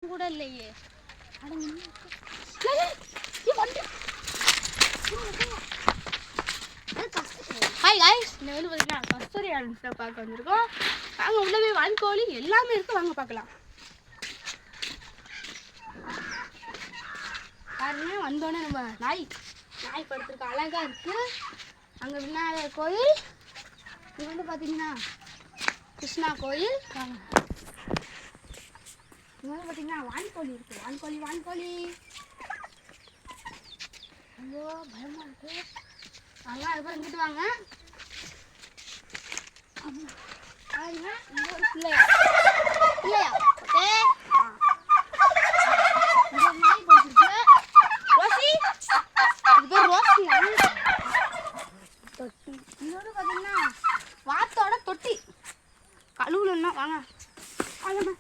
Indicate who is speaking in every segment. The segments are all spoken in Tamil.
Speaker 1: கூட இல்லையே. ஹாய் காய்ஸ், இந்த வந்து பார்த்தீங்கன்னா கஸ்தூரி ஆரஞ்சு பார்க்க வந்திருக்கோம். வாங்க உள்ள போய் வான்கோழி எல்லாமே இருக்கு, வாங்க பார்க்கலாம். பாருங்க, வந்தோடனே நம்ம நாய் படுத்துருக்க அழகா இருக்கு. அங்க விநாயகர் கோயில், இது வந்து பார்த்தீங்கன்னா கிருஷ்ணா கோயில். இங்க வந்து பார்த்தீங்கன்னா வான்கோழி இருக்கு. வான்கோழி ஐயோ பயமா இருக்கு. நல்லா அதுக்கப்புறம் இங்கிட்டு வாங்க. பாருங்க, இங்க ஒரு பிள்ளையா ஓகே. இங்க ஒரு நாய் படுத்துருக்கு. ரோசி, இது பேர் ரோசி. இன்னொரு பார்த்தீங்கன்னா வாத்தோட தொட்டி. கழுவுலன்னா வாங்க வாங்கம்மா.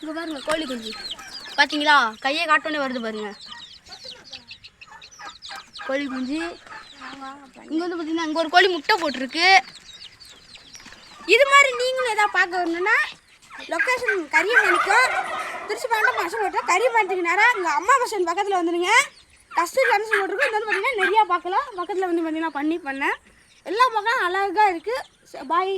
Speaker 1: இங்க பாருங்க கோழி குஞ்சு, பார்த்தீங்களா? கையை காட்டோன்னே வருது பாருங்க கோழி குஞ்சு. இங்கே வந்து பார்த்தீங்கன்னா இங்கே ஒரு கோழி முட்டை போட்டிருக்கு. இது மாதிரி நீங்களும் எதாவது பார்க்க வரணுன்னா லொக்கேஷன் கரியமாணிக்கம், திருச்சிபாண்டம் மசன் போட்டோம். கரியமாணிக்கு நேரம் இங்கே அம்மா மசன் பக்கத்தில் வந்துடுங்க. கஸ்தூரி ஆரஞ்சு போட்டிருக்கு. இது வந்து பார்த்தீங்கன்னா நிறையா பார்க்கலாம். பக்கத்தில் வந்து பார்த்தீங்கன்னா பண்ணேன் எல்லா பக்கம் அழகாக இருக்குது. பாய்.